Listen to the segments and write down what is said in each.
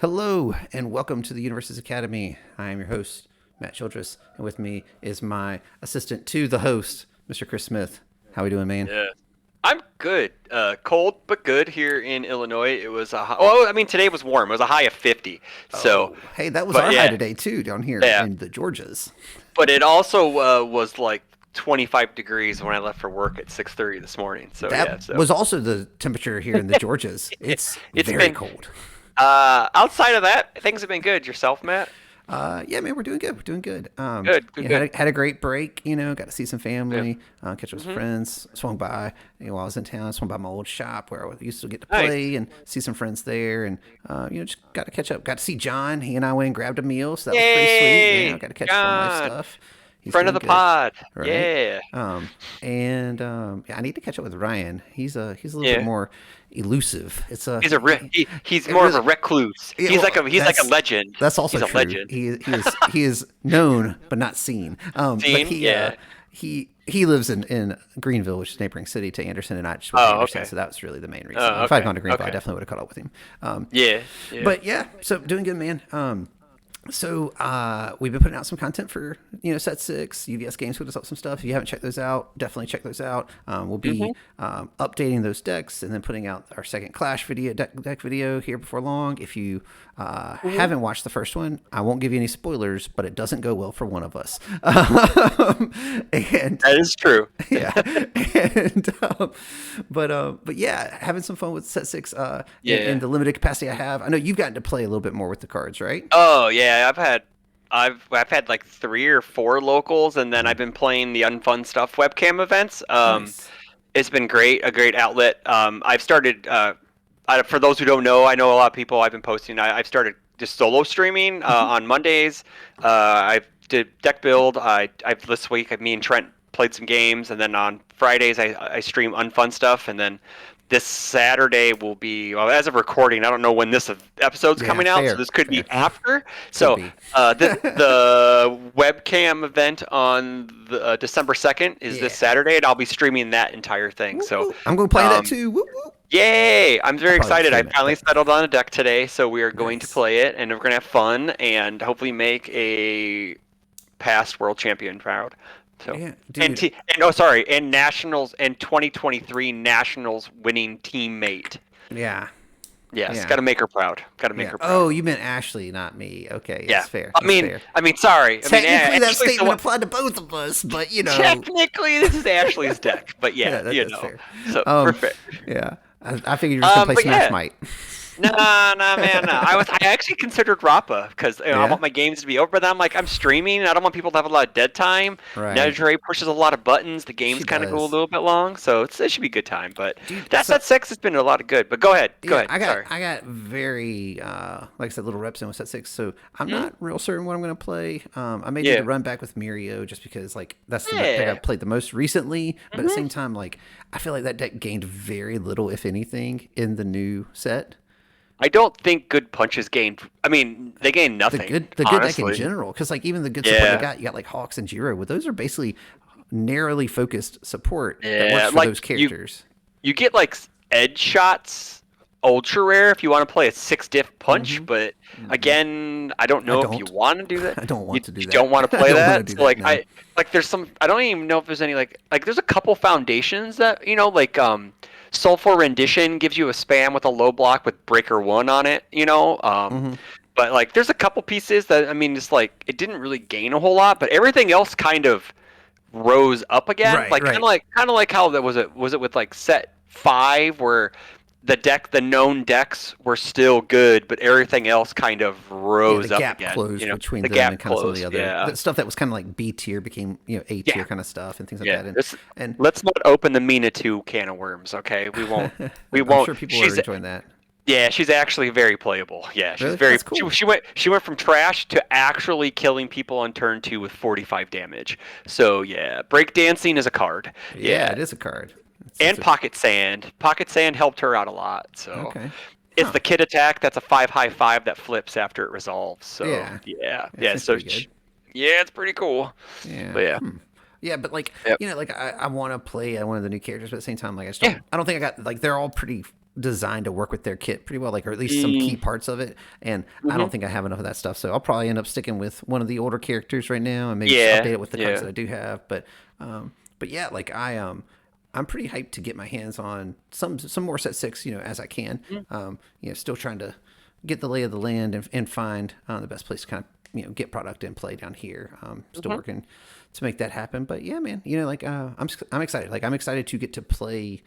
Hello, and welcome to the Universes Academy. I am your host, Matt Childress, and with me is my assistant to the host, Mr. Chris Smith. How we doing, man? Yeah. I'm good. Cold but good here in Illinois. It was oh, I mean today was warm. It was a high of 50. So, Oh, hey, that was but our high yeah, today too, down here yeah. in the Georgias. But it also was like 25 degrees when I left for work at 6:30 this morning. So yeah, That so was also the temperature here in the Georgias. It's it's very been cold. outside of that, things have been good. Yourself, Matt? Yeah, man, we're doing good. We're doing good. Good, good, good. Had a great break. Got to see some Yeah. family, catch up with some hmm friends. Swung by, while I was in town. Swung by my old shop where I used to get to Nice. play and see some friends there, and just got to catch up. Got to see John. He and I went and grabbed a meal, so that was pretty sweet. Yay, Got to catch up on life John, stuff. He's friend of doing the good, pod. right? Yeah, Yeah, I need to catch up with Ryan. He's a little bit yeah. more elusive. He's it more of really, a recluse. yeah, He's like a that's legend. also He's a true. legend. He is known but not seen. But Team, yeah. he lives in Greenville, which is a neighboring city to Anderson, and I just went to Oh, Anderson, okay. so that was really the main reason. Oh, If I'd okay. gone to Greenville, I Okay. definitely would have caught up with him. Yeah, yeah. But yeah, so doing good, man. So we've been putting out some content for set six. UVS Games put us up some stuff. If you haven't checked those out, definitely check those out. We'll be hmm updating those decks and then putting out our second Clash video deck video here before long. If you hmm haven't watched the first one, I won't give you any spoilers, but it doesn't go well for one of us. And That is true. yeah, and but yeah, having some fun with set six in Yeah. the limited capacity I have. I know you've gotten to play a little bit more with the cards, right? Oh, yeah. I've had like 3 or 4 locals, and then I've been playing the Unfun Stuff webcam events. Nice. It's been great, a great outlet. I've started. For those who don't know, I know a lot of people. I've been posting. I've started just solo streaming on Mondays. I've did deck build. I've this week. Me and Trent played some games, and then on Fridays I stream Unfun Stuff, and then this Saturday will be, well, as of recording, I don't know when this episode's Yeah, coming out, so fair, this could fair. be after. Could So be. the webcam event on December 2nd is this Yeah. Saturday, and I'll be streaming that entire thing. Woo, So woo. I'm going to play that um, too. Woo, woo. yay! I'm I'll very probably excited. I stream it, finally but settled on a deck today, so we are going to nice. play it, and we're going to have fun and hopefully make a past world champion proud. So Yeah, and dude. and nationals and 2023 nationals winning teammate. Yeah, Yes, yeah, got to make her proud. Got to make yeah. her proud. Oh, you meant Ashley, not me. Okay, Yeah. that's fair. I That's mean, fair. I mean, sorry. I mean, Technically, that Ashley's the statement one. applied to both of us, but Technically, this is Ashley's deck, but yeah, yeah, that's fair. So Um, perfect. yeah, I figured you were just gonna play But Smash yeah, Might. nah, man, nah. I actually considered Rappa because I Yeah, want my games to be over. But then I'm like, I'm streaming. And I don't want people to have a lot of dead time. right. Nedre pushes a lot of buttons. The She games kind of go a does, little bit long, so it should be a good time. But dude. that's So that sex has been a lot of good. But go ahead, go yeah, ahead. Sorry. I got very like I said, little reps in with set six, so I'm Hmm? not real certain what I'm gonna play. I may need to Yeah. run back with Mirio just because like that's the deck Yeah. I've played the most recently. But at the hmm same time, like I feel like that deck gained very little, if anything, in the new set. I don't think good punches gained. I mean, they gained nothing. The good deck in Honestly. general, because like even the good support Yeah. you got like Hawks and Jiro, but those are basically narrowly focused support that works Yeah. for Like those you, characters. you get like edge shots ultra rare if you want to play a 6 diff punch, Hmm. but Hmm. again, I don't I know if you don't. want to do that. I don't You, want to do you that. don't want to I play don't want to that. do So that. like No. there's some, I don't even know if there's any like there's a couple foundations that like Sulfur Rendition gives you a spam with a low block with Breaker 1 on it, Hmm. but like there's a couple pieces that I mean just like it didn't really gain a whole lot, but everything else kind of rose up again. Right. Like Right. kind of like how that was it with like set 5 where the known decks were still good, but everything else kind of Yeah, the rose up gap again. closed between The them gap and kind of some of the closed. other Yeah. the stuff that was kind of like B tier became A Yeah. tier kind of stuff and things like Yeah. that. And Let's not open the Mina 2 can of worms, okay? We won't. We I'm won't. sure people are enjoying that. Yeah, she's actually very playable. Yeah, she's Really, very. that's cool. She went from trash to actually killing people on turn 2 with 45 damage. So yeah, breakdancing is a card. Yeah, Yeah, it is a card. It's and a, pocket sand. Pocket sand helped her out a lot. So okay. it's Huh. the kid attack. That's a 5/5 that flips after it resolves. So Yeah. yeah, That yeah. seems So pretty good. yeah, it's pretty cool. Yeah. But yeah, Yeah, but like yep. like I want to play one of the new characters, but at the same time, like I just Yeah. don't. I don't think I got like they're all pretty designed to work with their kit pretty well, like, or at least some key Mm, parts of it. And I hmm don't think I have enough of that stuff, so I'll probably end up sticking with one of the older characters right now, and maybe just Yeah, update it with the cards yeah. that I do have. But yeah, like I'm pretty hyped to get my hands on some more set six, as I can. Still trying to get the lay of the land and find the best place to kind of get product and play down here. Still Mm-hmm. working to make that happen. But yeah, man, like I'm excited. Like I'm excited to get to play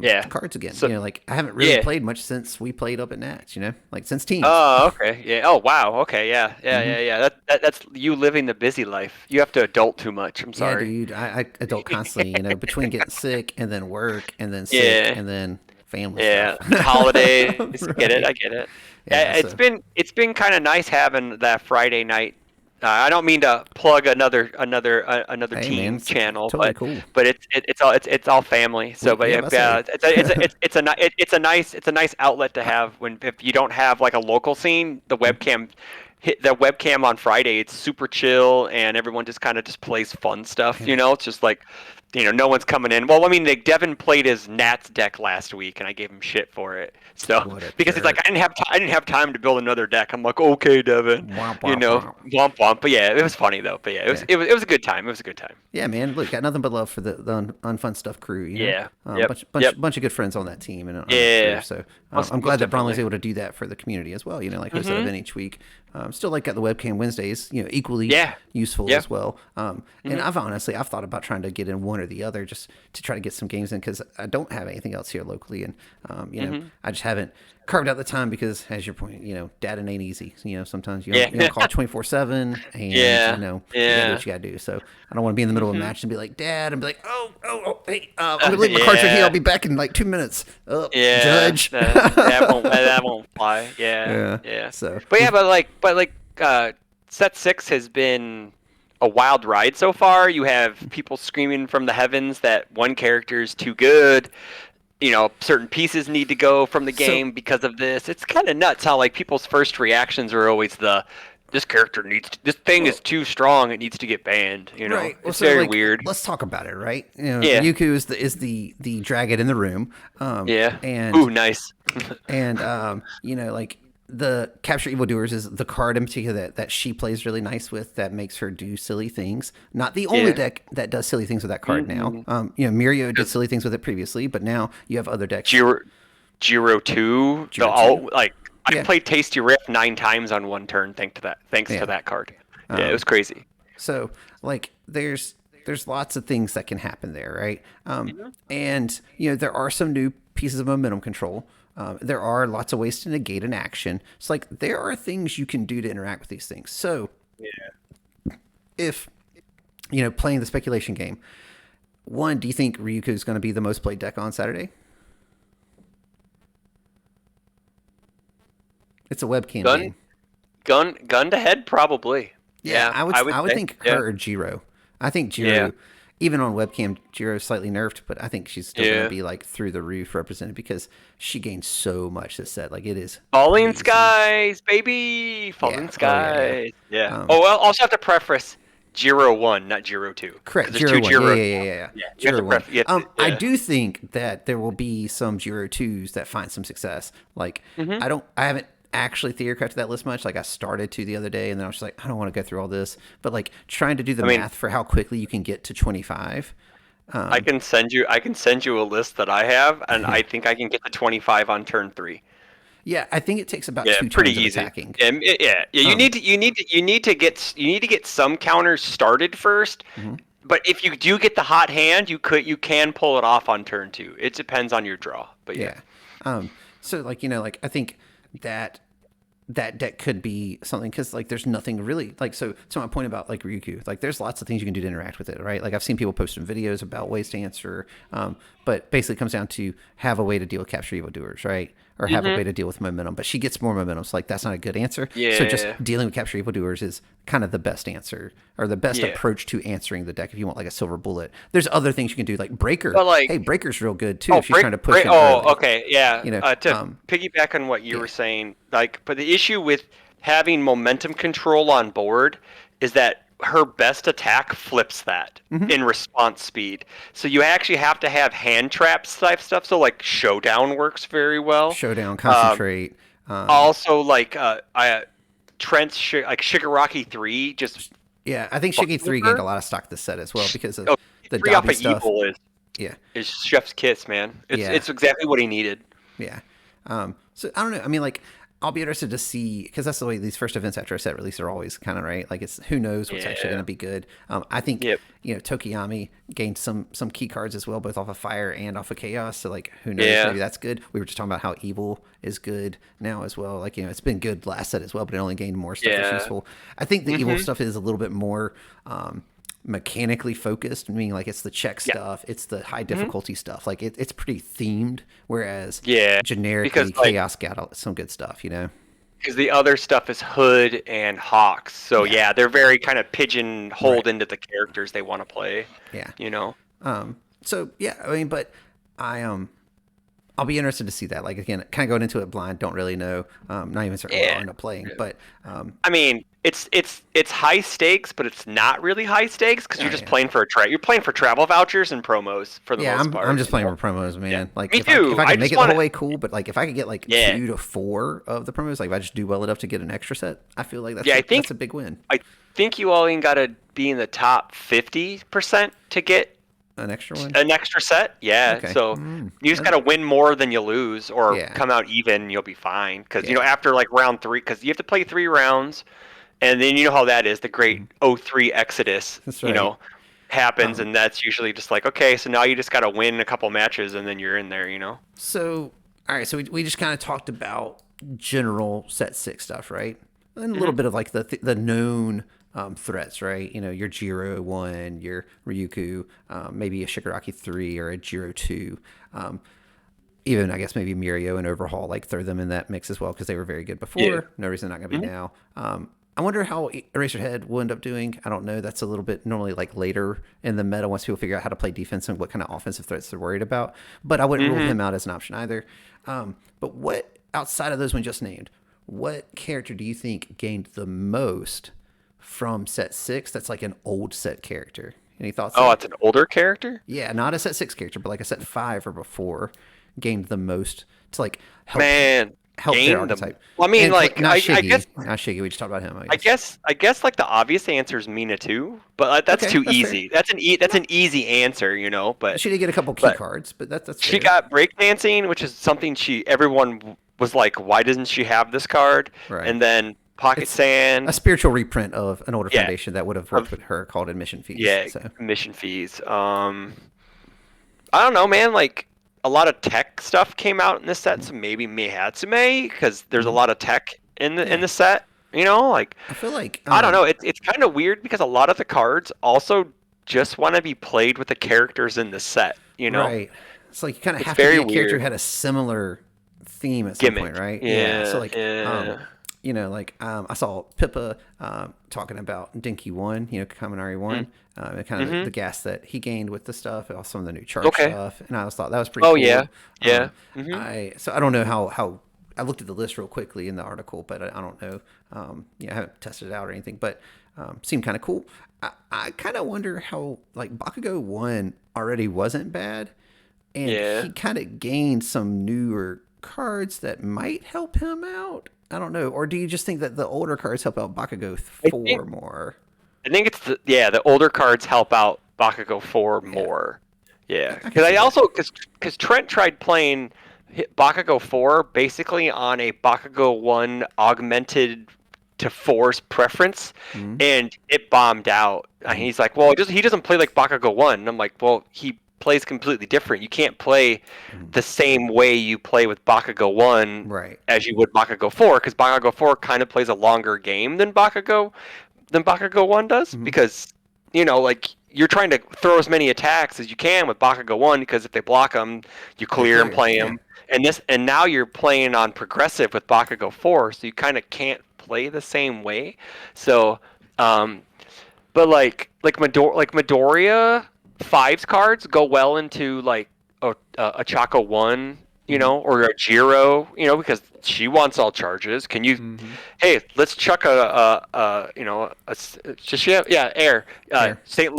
Yeah. cards again. So Like I haven't really yeah. played much since we played up at Nats. Like since teams. Oh, okay. Yeah. Oh, wow. Okay. Yeah. Yeah. Hmm. Yeah. Yeah. That's you living the busy life. You have to adult too much. I'm Yeah, sorry. dude. I adult constantly. Between getting sick and then work and then sick Yeah. and then family Yeah. stuff. Holidays. Get it. Right. I get it. Yeah. Yeah. So It's been kind of nice having that Friday night. I don't mean to plug another hey, man, team it's channel, totally cool. but it's all family. So, but Yeah, yeah, but I yeah, say. it's a nice outlet to have when if you don't have like a local scene. The webcam on Friday, it's super chill and everyone just kind of just plays fun stuff. Yeah. It's just like no one's coming in. Well, I mean, like Devin played his Nats deck last week, and I gave him shit for it. So What a because he's like, jerk. I didn't have time to build another deck. I'm like, okay, Devin, Womp womp womp. womp womp. But yeah, it was funny though. But yeah, it was Yeah. it was, it was a good time. It was a good time. Yeah, man. Look, got nothing but love for the unfun stuff crew. Yeah. Yep. Bunch of good friends on that team and on that crew. Yeah. So Most I'm most glad that Bromley's definitely. able to do that for the community as well. Like host that Mhm. event each week. Still like got the webcam Wednesdays. Equally Yeah. useful Yeah. as well. And Mhm. I've thought about trying to get in one or the other just to try to get some games in because I don't have anything else here locally, and Mhm. I just haven't carved out the time because, as your point, data ain't easy. Sometimes Yeah. you don't call 24/7, and Yeah. you gotta do Yeah. what you gotta do. So I don't want to be in the middle of a Mhm. match and be like, Dad, and be like, oh, hey, I'm gonna leave my cards right here. I'll Yeah. be back in like 2 minutes. Oh, Yeah. Judge. That won't fly. Yeah. Yeah. Yeah. So But yeah, set six has been a wild ride so far. You have people screaming from the heavens that one character is too good. Certain pieces need to go from the so game because of this. It's kind of nuts how like people's first reactions are always this thing is well, too strong. It needs to get banned. right. Well, It's so very like, weird. let's talk about it, right? Yeah. Ryuku is the dragon in the room, Yeah. and Ooh, nice. like the capture evildoers is the card in particular that she plays really nice with that makes her do silly things. Not the only Yeah. deck that does silly things with that card now. Mm-hmm. Mirio did silly things with it previously, but now you have other decks. Giro 2, Jiro 2. I Yeah, played Tasty Riff 9 times on one turn thanks to yeah. that card. Yeah, it Um, was crazy. So like there's lots of things that can happen there, right? And there are some new pieces of momentum control. There are lots of ways to negate an action. It's like there are things you can do to interact with these things. So if playing the speculation game, one, do you think Ryuku is going to be the most played deck on Saturday? It's a webcam Gun game. gun to head probably. Yeah, Yeah, I would say. think Yeah. her or Jiro. I think Jiro, Yeah. even on webcam, Jiro's slightly nerfed, but I think she's still going Yeah. to be like through the roof represented because she gained so much this set. Like it is Falling crazy. Skies, baby. Falling Yeah. Oh yeah. Skies. Yeah. Um, Oh, well, also have to preface Giro 1, not Giro 2. Correct. Because there's Jiro two one. Giros. Yeah. Yeah, you have Jiro to one. I yeah. do think that there will be some Jiro twos that find some success. Like Mhm. I haven't actually theorycrafted that list much. Like I started to the other day, and then I was just like, I don't want to go through all this. But like trying to do the I mean, math for how quickly you can get to 25. I can send you a list that I have, and I think I can get to 25 on turn 3. Yeah, I think it takes about Yeah, two pretty turns of easy. attacking. Yeah. Um, You need to get some counters started first. mhm. But if you do get the hot hand, you can pull it off on turn 2. It depends on your draw. But yeah. Yeah. So like like I think that that deck could be something because like there's nothing really like so to my point about like Ryukyu, like there's lots of things you can do to interact with it, right? Like I've seen people posting videos about ways to answer, but basically it comes down to have a way to deal with capture evildoers, right? Or have a way to deal with momentum, but she gets more momentum, so like that's not a good answer. So just Yeah. dealing with capture evildoers is kind of the best answer or the best Yeah. approach to answering the deck if you want like a silver bullet. There's other things you can do like breaker. But like Hey, breaker's real good too Oh, if she's trying to push break. in Oh, early. okay, yeah. To Um, piggyback on what you yeah. were saying, but the issue with having momentum control on board is that her best attack flips that Hmm. in response speed. So you actually have to have hand traps type stuff. So like Showdown works very well. Showdown, Um, concentrate. Also like Trent's like Shigaraki 3 just Yeah, I think fucks Shiggy with 3 gained a her. lot of stock this set as well because of Oh, the 3 off Dobby of stuff. Evil Yeah, is Chef's kiss, man. It's yeah, it's exactly what he needed. yeah. So I don't know. I mean, like, I'll be interested to see because that's the way these first events after a set release are always kind of right. Like, it's who knows what's actually going Yeah. to be good. I think Yep. Tokiyami gained some key cards as well, both off of Fire and off of Chaos. So like, who knows? Yeah. Maybe that's good. We were just talking about how Evil is good now as well. Like, it's been good last set as well, but it only gained more stuff that's Yeah. useful. I think the Evil Mhm. stuff is a little bit more. Mechanically focused, meaning like it's the check Yeah. stuff, it's the high Mhm. difficulty stuff. Like it's pretty themed, whereas Yeah. generically Because like Chaos got some good stuff. because the other stuff is Hood and Hawks. So Yeah, yeah, they're very kind of pigeonholed right. into the characters they want to play, Yeah. you know. So yeah, I mean, but I I'll be interested to see that. Like again, kind of going into it blind, don't really know. Not even certain what I'll Yeah. end up playing, but I mean, it's high stakes, but it's not really high stakes because oh you're just yeah, playing for you're playing for travel vouchers and promos for the yeah. most I'm part. just playing for promos, Yeah. man. Like Me if too. I I could make just it the want whole to. way, cool. But like if I could get like Yeah. 2 to 4 of the promos, like if I just do well enough to get an extra set, I feel like Yeah. that's a big win. I think you all even got to be in the top 50% to get An extra one. an extra set. Yeah. Okay. So you just got to win more than you lose, or Yeah. come out even. You'll be fine. Because Yeah. after like round 3, because you have to play 3 rounds, and then you know how that is. The great '03 Exodus, That's right. happens, Um, and that's usually just like, okay, so now you just got to win a couple matches, and then you're in there. so, all right. So we just kind of talked about general set 6 stuff, right? And a little Hmm. bit of like the known threats, right? Your Jiro 1, your Ryuku, maybe a Shigaraki 3 or a Jiro 2. Even I guess maybe Mirio and Overhaul, like throw them in that mix as well because they were very good Yeah. before. No reason they're not going to be Hmm. now. I wonder how Eraserhead will end up doing. I don't know. That's a little bit normally like later in the meta once people figure out how to play defense and what kind of offensive threats they're worried about. But I wouldn't rule Hmm. him out as an option either. But what outside of those we just named, what character do you think gained the most from set 6? That's like an old set character. Any thoughts Oh, there? it's an older character. Yeah, not a set 6 character, but like a set 5 or before gained the most to like Man, help their gain them. archetype. Well, I mean, And like not I guess Shiggy, not Shiggy. We just talked about him, I I guess. guess I guess like the obvious answer is Mina too, but that's Okay, too that's fair. easy. That's an easy answer. She did get a couple key But cards, but that's she fair. got breakdancing, which is something everyone was like, why doesn't she have this card? Right. And then Pocket It's a Sand, spiritual reprint of an older yeah, foundation that would have worked of with her called admission fees. yeah, So mission fees. I don't know, man. Like a lot of tech stuff came out in this set, so maybe Mihatsume, because there's a lot of tech in the yeah, set. Like I feel like I don't know. It's kind of weird because a lot of the cards also just want to be played with the characters in the set. right. It's like you kind of It's have to be very a character who weird. had a similar theme at some point, Gimmick. right? Yeah. So Yeah, like yeah. like I saw Pippa talking about Dinky 1, Kaminari 1, and kind of Mm-hmm. the gas that he gained with the stuff, and also some of the new charge Okay. stuff, and I always thought that was pretty Oh cool. yeah. Yeah. Mm-hmm. I don't know how I looked at the list real quickly in the article, but I don't know. I haven't tested it out or anything, but seemed kind of cool. I kind of wonder how like Bakugo 1 already wasn't bad, and Yeah. he kind of gained some newer cards that might help him out. I don't know. Or do you just think that the older cards help out Bakugo I 4 think more? I think it's the older cards help out Bakugo 4 Yeah, more. Yeah, I can because I see that. also because Trent tried playing Bakugo 4 basically on a Bakugo 1 augmented to 4's preference, Mhm. and it bombed out. And Mhm. he's like, well, he doesn't play like Bakugo 1. And I'm like, well, he plays completely different. You can't play Mhm. the same way you play with Bakugo 1 Right. as you would Bakugo 4, because Bakugo 4 kind of plays a longer game than Bakugo 1 does, Mhm. because like you're trying to throw as many attacks as you can with Bakugo 1, because if they block them, you They clear and clear. play Yeah. them. And now you're playing on progressive with Bakugo 4, so you kind of can't play the same way. So, but like Midoriya 5's cards go well into like a Chaco 1 or a Jiro, because she wants all charges. Can you, Mm-hmm. hey, let's chuck just yeah, air, Air. St.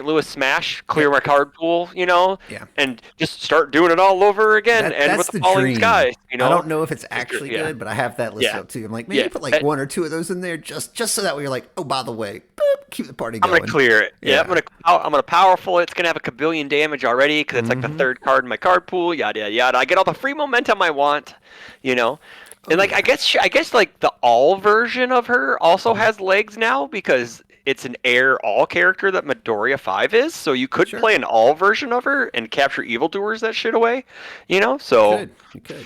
Louis Smash, clear Yep. my card pool, Yeah. and just start doing it all over again, end with That's the the falling dream. skies, I don't know if it's Just actually yeah, good, but I have that listed yeah, up too. I'm like, maybe yeah. put like one or two of those in there, just so that way you're like, oh, by the way, boop, keep the party I'm gonna going. clear it. Yeah, Yeah. I'm gonna powerful it. It's gonna have a kabillion damage already because it's like the Mm-hmm. third card in my card pool. Yada yada yada. I get all the free momentum I want, you know. Oh And like yeah. I guess like the all version of her also Mm-hmm. has legs now because it's an air all character that Midoriya 5 is. So you could Sure. play an all version of her and capture evildoers that shit away, You So could. You could.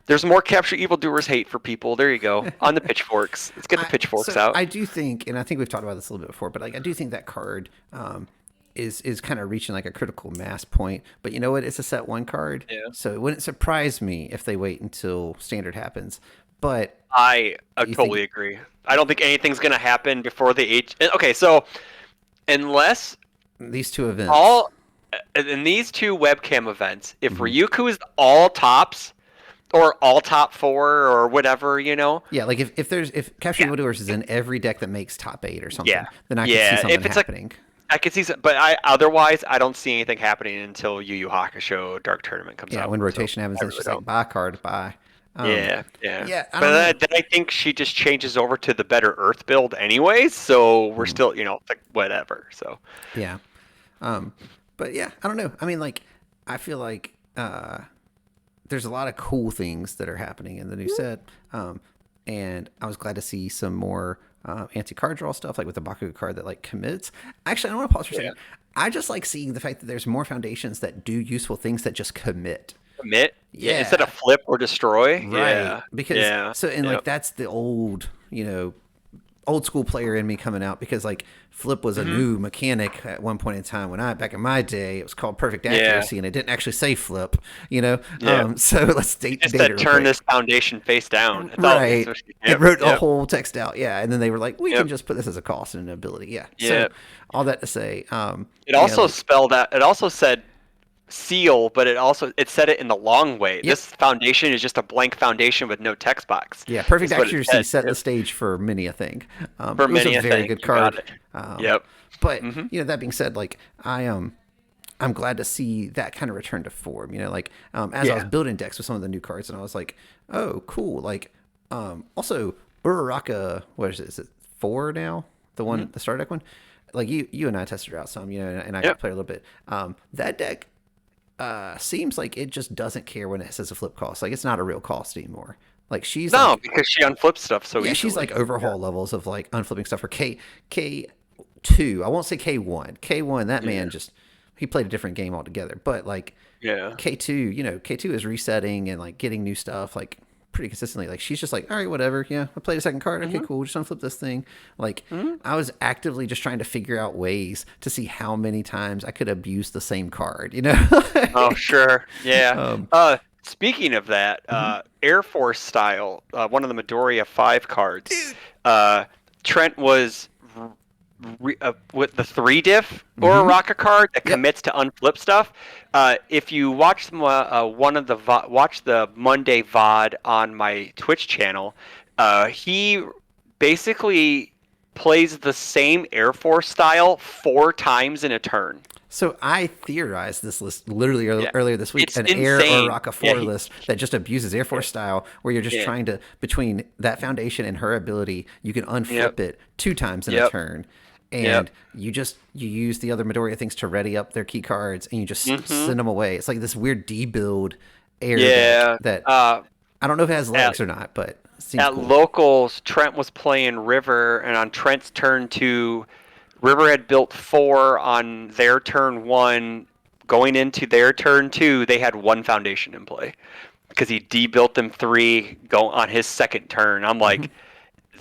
there's more capture evildoers hate for people. There you go. On the pitchforks. Let's get the pitchforks So out. I do think, and I think we've talked about this a little bit before, but like I do think that card is kind of reaching like a critical mass point. But you know what? It's a set one card, Yeah. so it wouldn't surprise me if they wait until standard happens. But I you think totally agree. I don't think anything's gonna happen before the H. Okay, so unless these two events? all in these two webcam events, if Hmm. Ryuku is all tops or all top four or whatever, Yeah, like if Capture yeah, Evildoers is in every deck that makes top eight or yeah, something, then I could see yeah. something If it's like happening. I could see, but otherwise I don't see anything happening until Yu Yu Hakusho Dark Tournament comes Yeah, out. when So rotation happens, I then it's really just like don't. buy card, buy. Yeah, yeah. Yeah, I But don't know. then I think she just changes over to the better Earth build anyways, so we're Hmm. still, like whatever. So Yeah. Um, but yeah, I don't know. I mean, like, I feel like there's a lot of cool things that are happening in the new set. And I was glad to see some more anti-card draw stuff, like with the Bakugo card that like commits. Actually, I don't want to pause for a yeah. second. I just like seeing the fact that there's more foundations that do useful things that just commit. Commit, yeah, instead of Yeah, flip or destroy, right. yeah, Because yeah, so and like yep. that's the old school player in me coming out because like flip was a Hmm. new mechanic at one point in time when I back in my day it was called perfect Yeah, accuracy and it didn't actually say flip. yeah. So let's date Just date it that real turn quick. this foundation face down. That's all. Right. It Yep, wrote a yep, whole text out, yeah, and then they were like, we can yep, just put this as a cost and an ability, yeah. So yep. all that to say, It yeah, also like, spelled out. It also said seal, but it said it in the long way. yep, This foundation is just a blank foundation with no text box. yeah, perfect Is what it accuracy said. set the Yep. stage for many a thing. For It was a many a very thing. good You got card. it. Um, Yep. but Hmm. that being said, like I'm glad to see that kind of return to form. Like as I was Yeah. building decks with some of the new cards, and I was like, oh, cool. Like also Uraraka, what is it? Is it 4 now? The Hmm. one, the starter deck one. Like you and I tested her out some, and I got to Yep. play a little bit. That deck seems like it just doesn't care when it says a flip cost. Like it's not a real cost anymore. Like she's No, like, because she unflips stuff so yeah, she's easily. like Yeah. overhaul levels of like unflipping stuff for K2. I won't say K1. K1, that man Yeah. just he played a different game altogether. But like Yeah. K2, K2 is resetting and like getting new stuff like pretty consistently. Like she's just like, all right, whatever. Yeah, I played a second card. Okay, Hmm. cool. Just unflip this thing. Like Hmm. I was actively just trying to figure out ways to see how many times I could abuse the same card. Oh, sure. Yeah. um, Speaking of that, mhm. Air Force style, one of the Midoriya 5 cards, Dude. Trent was with the 3 diff or a Mhm. Raka card that Yep. commits to unflip stuff. If you watch one of the watch the Monday VOD on my Twitch channel, he basically plays the same Air Force style 4 times in a turn. So I theorized this list literally Yeah. earlier this week, It's an Air or insane. Raka Yeah, 4 list that just abuses Air yeah, Force style, where you're just yeah. trying to, between that foundation and her ability, you can Yep. unflip it 2 times in a Yep. turn. Yep. And you use the other Midoriya things to ready up their key cards and you just Hmm. send them away. It's like this weird debuild air deck Yeah. that Uh, I don't know if it has at legs or not, but it seems at cool. locals, Trent was playing River, and on Trent's turn 2, River had built 4 on their turn 1. Going into their turn 2, they had 1 foundation in play because he debuilt them 3 go on his second turn. I'm like,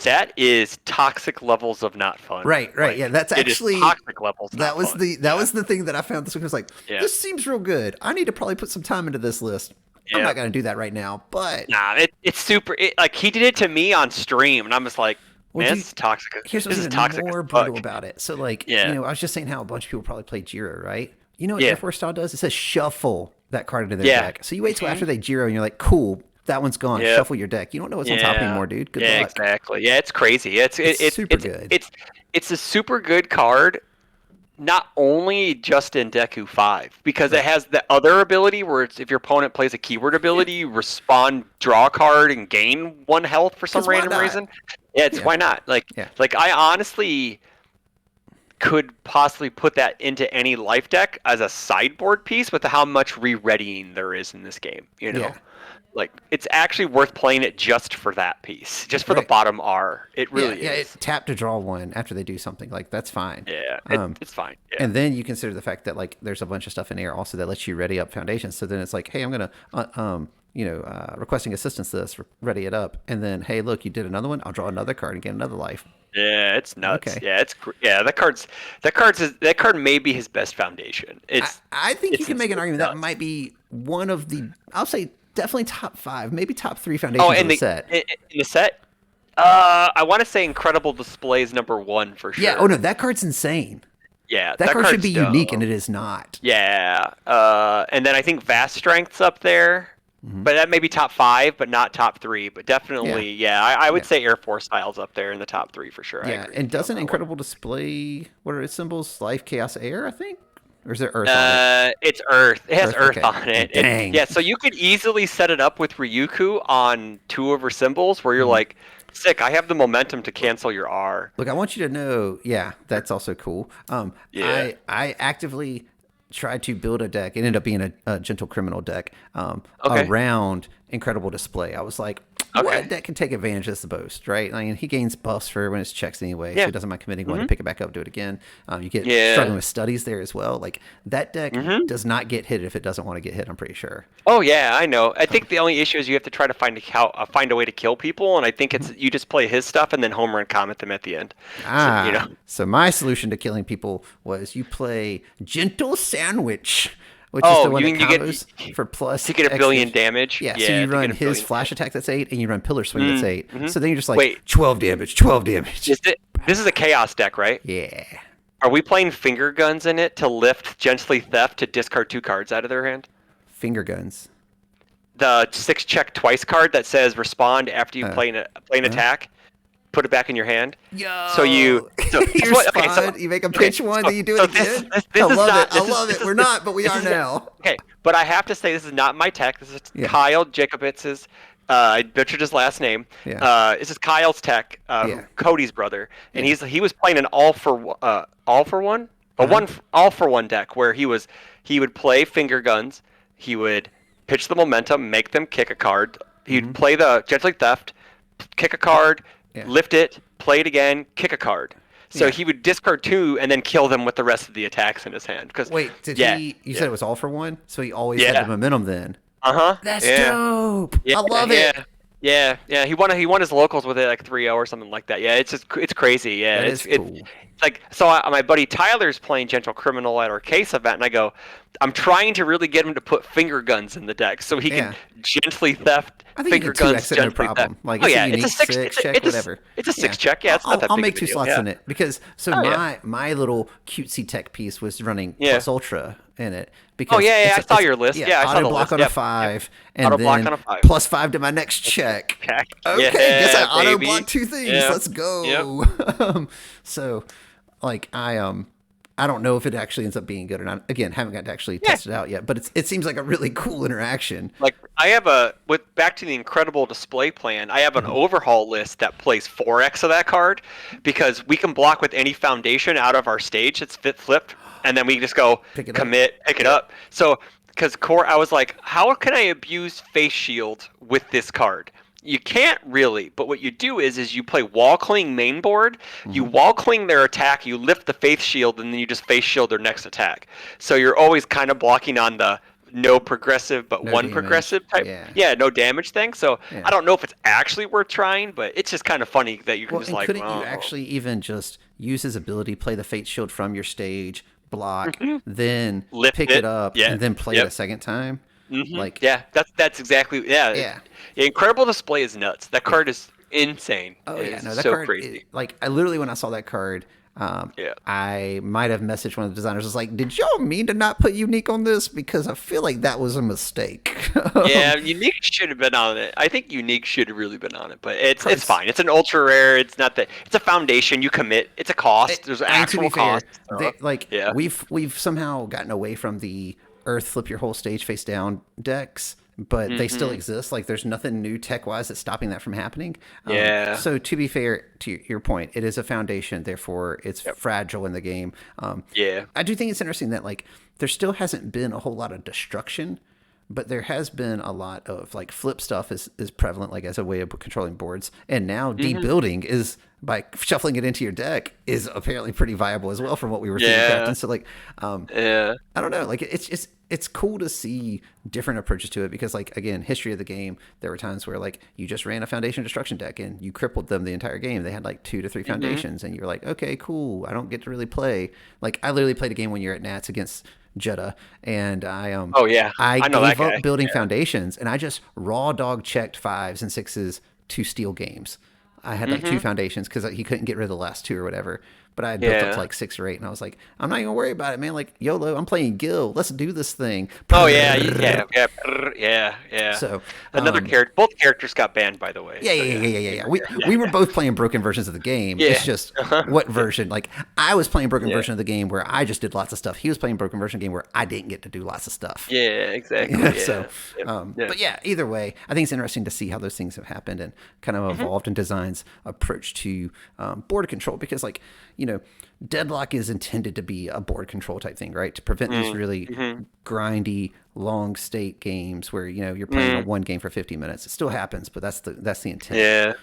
that is toxic levels of not fun. Right, right. Like, Yeah, that's it is actually toxic levels that not was fun. that was the thing that I found this week. I was like, Yeah. this seems real good. I need to probably put some time into this list. I'm Yeah. not gonna do that right now, but Nah, it's super. Like he did it to me on stream, and I'm just like, well, man, dude, this is toxic. here's This what's is even toxic as more fuck. brutal about it. So, like, Yeah. I was just saying how a bunch of people probably play Jiro, right? You know what Yeah. Air Force style does? It says shuffle. that card into their Yeah. deck. So you wait till Hmm. after they Jiro and you're like, cool, that one's gone. Yep. Shuffle your deck. You don't know what's on top Yeah. anymore, dude. Good Yeah, luck. exactly. Yeah, it's crazy. It's super good. It's a super good card, not only just in Deku 5, because it Right. has the other ability where it's, if your opponent plays a keyword Yeah. ability, you respond, draw a card, and gain 1 health for some Because why random not? reason. Yeah, it's Yeah. why not? Yeah. Like I honestly could possibly put that into any life deck as a sideboard piece with how much re-readying there is in this game, you know? Yeah. Like, it's actually worth playing it just for that piece, just for the Right. bottom R. It Yeah. really Yeah. is. Tap to draw one after they do something. Like, that's fine. Yeah, Um, it's fine. Yeah. and then you consider the fact that like there's a bunch of stuff in air also that lets you ready up foundations. So then it's like, hey, I'm gonna requesting assistance to this, ready it up, and then hey, look, you did another one. I'll draw another card and get another life. Yeah, it's nuts. Okay. Yeah, yeah. That card may be his best foundation. I think you can make an argument that nuts. might be one of the, I'll say definitely top five, maybe top three Oh, foundations of and the set. in the set, I want to say Incredible Display is #1 for sure. Yeah. Oh no, that card's insane. Yeah, That card should card's be dope. unique, and it is not. Yeah, and then I think Vast Strength's up there, Mm-hmm. but that may be top 5, but not top 3. But definitely, yeah, I would Yeah. say Air Force Style's up there in the top 3 for sure. I Yeah, agree and with you on doesn't that one. Incredible Display, what are its symbols? Life, Chaos, Air, I think? Or is there Earth on it? It's Earth. It has Earth, Earth okay. on it. Dang. Yeah, so you could easily set it up with Ryuku on 2 of her symbols, where you're Mm-hmm. like, sick. I have the momentum to cancel your R. Look, I want you to know, yeah, that's also cool. Yeah. I actively tried to build a deck. It ended up being a Gentle Criminal deck Okay. around Incredible Display. I was like, Okay. what deck can take advantage of this the most, right? I mean, he gains buffs for when it's checks anyway, so Yeah. he doesn't mind committing one to pick it back up, do it again. You get Yeah. struggling with studies there as well. Like, that deck Mm-hmm. does not get hit if it doesn't want to get hit, I'm pretty sure. Oh yeah, I know. I think the only issue is you have to try to find a way to kill people, and I think Mm-hmm. it's you just play his stuff and then home run comet them at the end. Ah, So, you know. so my solution to killing people was you play Gentle Sandwich, which is Oh, the one you that mean you get- combos for plus. To get a X billion damage. damage. Yeah, so to you run get a his billion flash damage. attack that's 8, and you run Pillar Swing that's 8. Mm-hmm. So then you're just like, Wait. 12 damage, 12 damage. This is a chaos deck, right? Yeah. Are we playing finger guns in it to lift Gently Theft to discard 2 cards out of their hand? Finger guns. The 6 check twice card that says respond after you play an attack. Put it back in your hand. Yo. So you. So, You're okay, so- spun. You make a pitch one, so- then you do so it this- again. this I is love not- it. I this is- love this it. is- We're not, but we this are is- now. Okay, but I have to say this is not my tech. This is Yeah. Kyle Jacobitz's. I butchered his last name. Yeah. This is Kyle's tech, Yeah. Cody's brother, and Yeah. he was playing an all for one, all for one deck where he would play finger guns, he would pitch the momentum, make them kick a card. He'd play the Gently Theft, kick a card, Yeah. lift it, play it again, kick a card. So Yeah. he would discard 2 and then kill them with the rest of the attacks in his hand. Wait, did yeah, he? You said it was all for one, so he always Yeah. had the momentum then. Uh-huh. That's yeah. dope. Yeah, I love it. Yeah. He won his locals with it like 3-0 or something like that. Yeah, it's crazy. Yeah, That it's is cool. it's like so. My buddy Tyler's playing Gentle Criminal at our case event, and I go, I'm trying to really get him to put finger guns in the deck so he can gently theft. I think Finger you can 2x guns, it, no gently problem. theft. Like, oh it's yeah, a unique it's a 6 six check, whatever. It's a 6 check. Yeah, it's not that I'll big make of a 2 deal. slots Yeah. in it because my little cutesy tech piece was running Yeah. plus ultra in it. Because Oh, yeah, it's I saw your list. Yeah, I saw auto the block list. on Yep, a 5, and Auto block then on a 5. plus 5 to my next check. Check. Okay, Yeah, guess I auto baby. block 2 things. Yeah. Let's go. So, like, I don't know if it actually ends up being good or not. Again, haven't got to actually test it out yet, but it seems like a really cool interaction. Like I have back to the incredible display plan, I have an overhaul list that plays 4x of that card because we can block with any foundation out of our stage that's flipped, and then we just go Pick it up. commit, pick it up. So because core, I was like, how can I abuse face shield with this card? You can't really, but what you do is you play wall cling main board, you wall cling their attack, you lift the faith shield, and then you just face shield their next attack. So you're always kind of blocking on the no progressive but No one damage. progressive type. Yeah. No damage thing. So Yeah. I don't know if it's actually worth trying, but it's just kind of funny that you can Well, just and like, couldn't oh. you actually even just use his ability, play the Fate Shield from your stage, block, then Lift pick it, it up, yeah, and then play it a second time? Like, Yeah, that's exactly Yeah. Incredible display is nuts. That card is insane. oh It yeah, is no, that so card. crazy. Like, I literally when I saw that card, Yeah. I might have messaged one of the designers. I was like, "Did y'all mean to not put unique on this? Because I feel like that was a mistake." Yeah, Unique should have been on it. I think Unique should have really been on it, but it's Pros- fine. It's an ultra rare. It's not that. It's a foundation. You commit. It's a cost. There's an and to be actual fair, cost. they So, like yeah. we've somehow gotten away from the Earth flip your whole stage face down decks, but they still Hmm. exist. Like there's nothing new tech wise that's stopping that from happening. Yeah. So to be fair to your point, it is a foundation, therefore it's Yep. fragile in the game. Yeah. I do think it's interesting that like there still hasn't been a whole lot of destruction, but there has been a lot of like flip stuff is prevalent like as a way of controlling boards, and now Hmm. debuilding is by shuffling it into your deck is apparently pretty viable as well from what we were seeing in Yeah. Captain. So like Yeah. I don't know, like it's cool to see different approaches to it because like again, history of the game, there were times where like you just ran a foundation destruction deck and you crippled them the entire game. They had like 2 to 3 Hmm. foundations and you're like, okay, cool, I don't get to really play. Like I literally played a game one year at Nats against Jeddah, and Oh yeah. I I know that gave guy. up building foundations and I just raw dog checked fives and sixes to steal games. I had like two Hmm. foundations because he couldn't get rid of the last two or whatever. But I had built up to Yeah. like 6 or 8, and I was like, I'm not even gonna worry about it, man. Like YOLO, I'm playing Gil. Let's do this thing. Oh yeah. Yeah. Yeah. Yeah. Yeah. So, Another character. Both characters got banned, by the way. yeah, So yeah, yeah, yeah. yeah, yeah, yeah. We were both playing broken versions of the game. Yeah. It's just Uh-huh. what version. Like I was playing broken Yeah. version of the game where I just did lots of stuff. He was playing broken version of the game where I didn't get to do lots of stuff. Yeah. Exactly. Yeah, Yeah. so, Yep. Yeah. but yeah, either way, I think it's interesting to see how those things have happened and kind of Hmm. evolved in design's approach to board control. Because, like, Deadlock is intended to be a board control type thing, right? To prevent these really Hmm. grindy, long state games where you're playing a one game for 50 minutes. It still happens, but that's the intent. Yeah.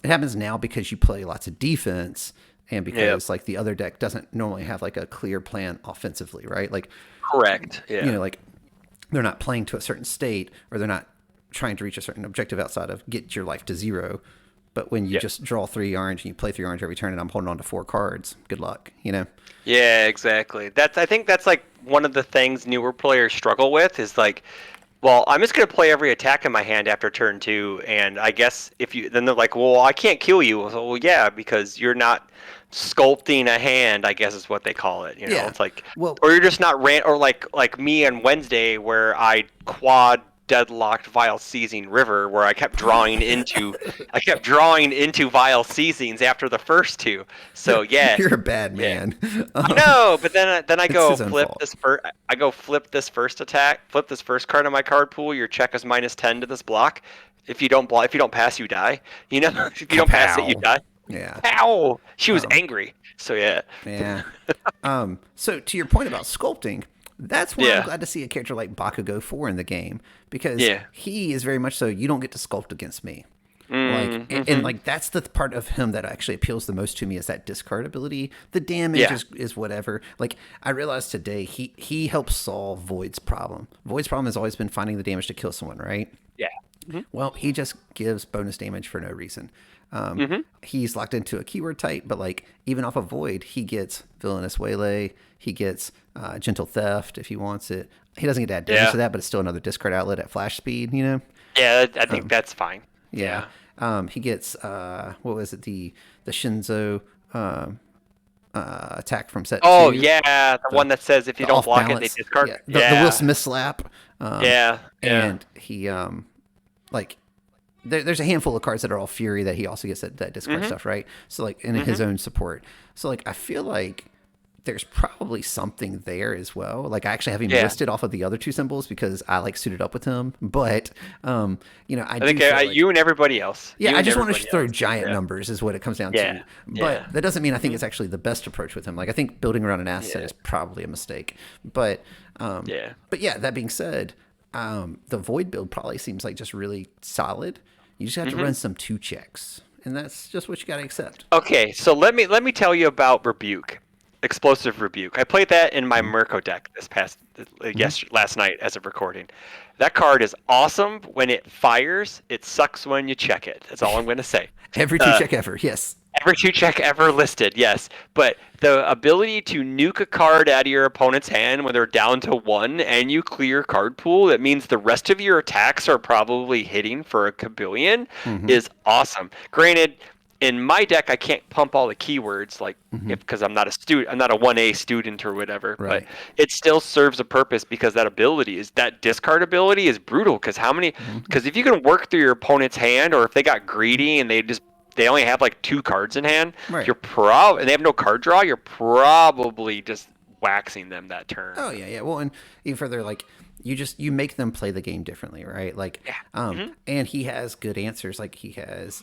It happens now because you play lots of defense. And Yep. because like the other deck doesn't normally have like a clear plan offensively, right? Like Correct. Yeah. like they're not playing to a certain state or they're not trying to reach a certain objective outside of get your life to 0. But when you Yeah. just draw 3 orange and you play 3 orange every turn and I'm holding on to 4 cards, good luck. Yeah, exactly. I think that's like one of the things newer players struggle with is like, well, I'm just gonna play every attack in my hand after turn 2, and I guess then they're like, well, I can't kill you. Well, yeah, because you're not sculpting a hand, I guess is what they call it. Yeah. It's like, Well- or you're just not or like me on Wednesday where I quad deadlocked Vile Seizing River where I kept drawing into Vile Seizings after the first two. So yeah. You're a bad Yeah. man. No, but then I go his own flip fault. this first. I go flip this first attack. Flip this first card on my card pool. Your check is -10 to this block. If you don't pass, you die. If you don't pass it, you Kapow. die. Yeah. Ow! She was angry. So yeah. Yeah. So to your point about sculpting, that's why Yeah. I'm glad to see a character like Bakugo 4 in the game because Yeah. he is very much so you don't get to sculpt against me. Mm, Like and like that's the part of him that actually appeals the most to me is that discard ability. The damage Yeah. is whatever. Like I realized today he helps solve Void's problem. Void's problem has always been finding the damage to kill someone, right? Yeah. Well, he just gives bonus damage for no reason. He's locked into a keyword type, but like even off of Void, he gets Villainous Waylay. He gets Gentle Theft if he wants it. He doesn't get to add damage Yeah. to that, but it's still another discard outlet at flash speed. Yeah, I think that's fine. Yeah. He gets what was it the Shinzo attack from set Oh 2. yeah, the one that says if you The don't off block it, balance. they discard. Yeah. Yeah. The Will Smith slap. Yeah. And he like there's a handful of cards that are all fury that he also gets that discard stuff, right? So like in his own support. So like I feel like there's probably something there as well. Like I actually have him Yeah. listed off of the other two symbols because I like suited up with him. But I I do think feel like, you and everybody else. yeah, You I and just want to everybody throw else. giant Yeah. numbers is what it comes down Yeah. to. But Yeah. that doesn't mean I think it's actually the best approach with him. Like I think building around an asset Yeah. is probably a mistake. But Yeah. but yeah, that being said, the Void build probably seems like just really solid. You just have to run some 2 checks, and that's just what you got to accept. Okay, so let me tell you about Rebuke, Explosive Rebuke. I played that in my Mirko deck last night as of recording. That card is awesome when it fires. It sucks when you check it. That's all I'm going to say. Every 2 check ever, yes. Every 2 check ever listed, yes. But the ability to nuke a card out of your opponent's hand when they're down to 1 and you clear card pool, that means the rest of your attacks are probably hitting for a kabillion, is awesome. Granted, in my deck I can't pump all the keywords like if because I'm not a student, I'm not a 1A student or whatever, but Right. it still serves a purpose because that discard ability is brutal because Mm-hmm. because if you can work through your opponent's hand or if they got greedy and they only have like 2 cards in hand, Right. and they have no card draw, you're probably just waxing them that turn. Oh yeah, yeah. Well, and even further, like you make them play the game differently, right? Like, Yeah. Hmm. and he has good answers. Like he has,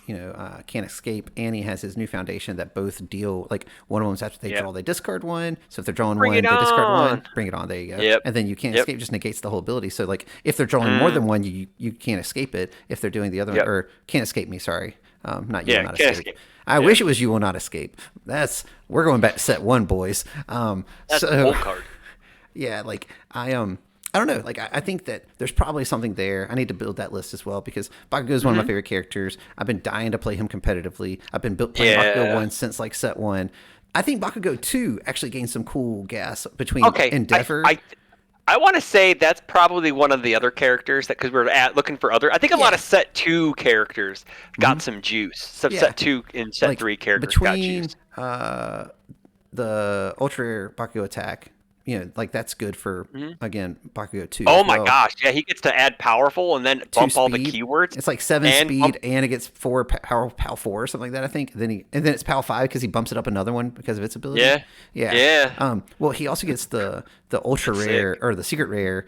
can't escape, and he has his new foundation that both deal. Like one of them's after they Yep. draw, they discard one. So if they're drawing Bring one, it they discard one. on. Bring it on. There you go. Yep. And then you can't Yep. escape just negates the whole ability. So like if they're drawing more than Mm. one, you can't escape it. If they're doing the other one, Yep. or can't escape me. Sorry, not you will Yeah. not Can't escape. escape. I Yeah. wish it was you will not escape. We're going back to set one, boys. That's So a whole card. yeah, like I don't know. Like I think that there's probably something there. I need to build that list as well because Bakugo is one of my favorite characters. I've been dying to play him competitively. I've been playing Yeah. Bakugo 1 since like set 1. I think Bakugo 2 actually gained some cool gas between Okay. Endeavor. I want to say that's probably one of the other characters that because we're looking for other. I think a lot Yeah. of set 2 characters got some juice. Some Yeah. set 2 and set Like 3 characters got between juice. The Ultra Rare Bakugo attack, like that's good for again Bakugo 2 Oh as my well. gosh! Yeah, he gets to add powerful and then 2 bump all the speed. keywords. It's like 7 and speed, bump, and it gets 4 power, PAL 4 or something like that. I think. And then it's PAL 5 because he bumps it up another one because of its ability. Yeah. yeah, Yeah. Well, he also gets the ultra That's rare sick. or the secret rare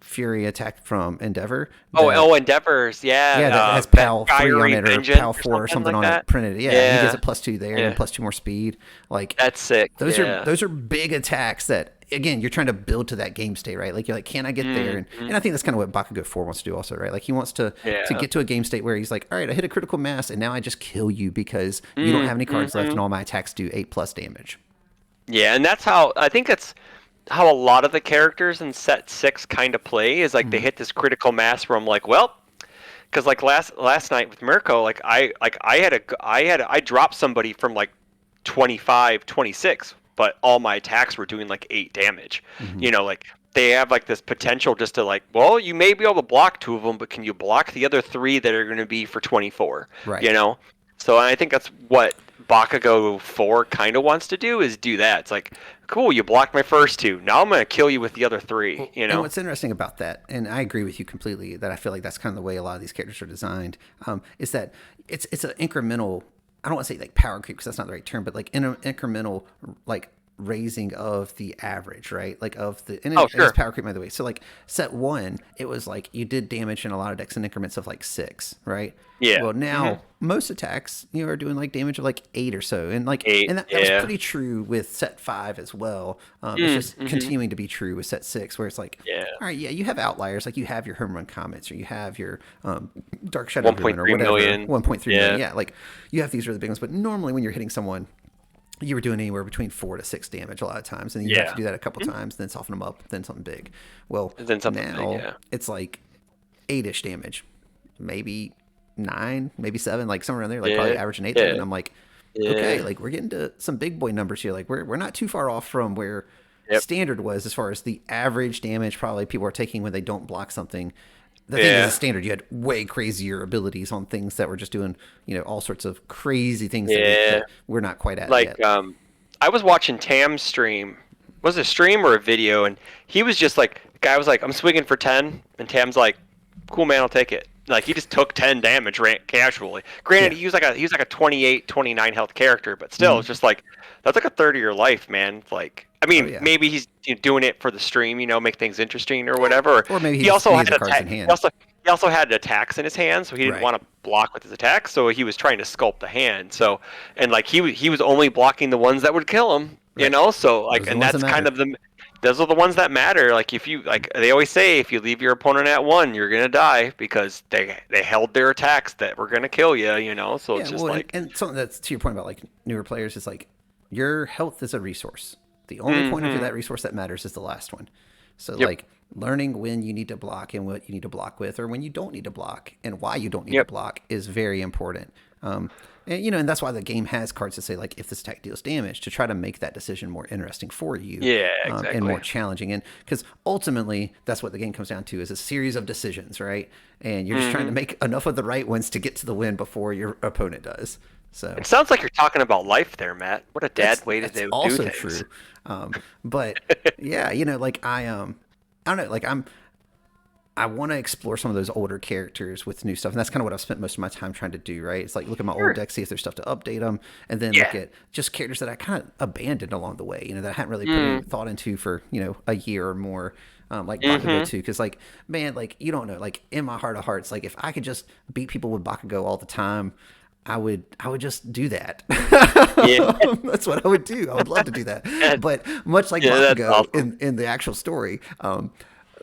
Fury attack from Endeavor. Endeavors. Yeah. Yeah, that has that PAL 3 on fiery it or vengeance PAL 4 or something like on that. it printed. Yeah, and he gets a +2 there and then +2 more speed. Like That's sick. those yeah. are big attacks that again you're trying to build to that game state, right? Like you're like, can I get there? And I think that's kind of what Bakugo 4 wants to do also, right? Like he wants to Yeah. get to a game state where he's like, all right, I hit a critical mass and now I just kill you because you don't have any cards left and all my attacks do 8+ damage. Yeah, and that's how I think that's how a lot of the characters in set 6 kind of play is like they hit this critical mass where I'm like, well, because like last night with Mirko, like I dropped somebody from like 25, 26, but all my attacks were doing like 8 damage. Like they have like this potential just to like, well, you may be able to block 2 of them, but can you block the other 3 that are going to be for 24? Right. So I think that's what Bakugo 4 kind of wants to do is do that. It's like, cool, you blocked my first 2. Now I'm going to kill you with the other 3, And what's interesting about that, and I agree with you completely, that I feel like that's kind of the way a lot of these characters are designed, is that it's an incremental. I don't want to say like power creep because that's not the right term, but like incremental like raising of the average, right? Like of the and Oh, it is sure. power creep by the way. So like set 1, it was like you did damage in a lot of decks in increments of like 6, right? Yeah. Well, now most attacks are doing like damage of like 8 or so, and like 8, and that was yeah. pretty true with set 5 as well. It's just continuing to be true with set 6, where it's like, Yeah. all right, yeah, you have outliers, like you have your home run comets, or you have your Dark Shadow Druid or 1.3 whatever, million. 1.3 Yeah. million, yeah, like you have these really big ones. But normally when you're hitting someone, you were doing anywhere between 4 to 6 damage a lot of times, and then you have Yeah. to do that a couple times, then soften them up, then something big. Well, Then something big, now yeah. it's like 8ish damage, maybe 9, maybe 7, like somewhere around there, like Yeah. probably averaging 8. Yeah. And I'm like, okay, like we're getting to some big boy numbers here. Like we're not too far off from where Yep. standard was as far as the average damage probably people are taking when they don't block something. The thing Yeah. is, a standard, you had way crazier abilities on things that were just doing, all sorts of crazy things Yeah. that we're not quite at Like yet. I was watching Tam's stream. Was it a stream or a video? And he was just like, the guy was like, I'm swinging for 10, and Tam's like, cool man, I'll take it. Like he just took 10 damage casually. Granted, Yeah. he was like a 28, 29 health character, but still, it's just like that's like a third of your life, man. Like, I mean, yeah. maybe he's doing it for the stream, make things interesting or whatever. Or maybe he he also needs had the cards in hand. he also had attacks in his hand, so he didn't Right. want to block with his attacks, so he was trying to sculpt the hand. So, and like he was only blocking the ones that would kill him, Right. So like, Those are and the ones that's that kind of those are the ones that matter. Like if you like, they always say, if you leave your opponent at 1, you're gonna die because they held their attacks that were gonna kill you. So it's just well, like and something that's to your point about like newer players is like your health is a resource. The only point of that resource that matters is the last one. So Yep. like learning when you need to block and what you need to block with, or when you don't need to block and why you don't need Yep. to block is very important. And that's why the game has cards that say like if this attack deals damage, to try to make that decision more interesting for you. Yeah, And exactly. more challenging. And because ultimately that's what the game comes down to, is a series of decisions, right? And you're just trying to make enough of the right ones to get to the win before your opponent does. So It sounds like you're talking about life there, Matt. What a dad way to that's do also things. true. But yeah, like I don't know, like I want to explore some of those older characters with new stuff, and that's kind of what I've spent most of my time trying to do. Right? It's like look at my old Sure. deck, see if there's stuff to update them, and then look Yeah. at just characters that I kind of abandoned along the way. That I hadn't really put any Mm. thought into for a year or more. Like Bakugo Mm-hmm. too, because like man, like you don't know, like in my heart of hearts, like if I could just beat people with Bakugo all the time, I would just do that. Yeah. That's what I would do. I would love to do that. Yeah, But much like yeah, that's Bakugo awesome. in the actual story,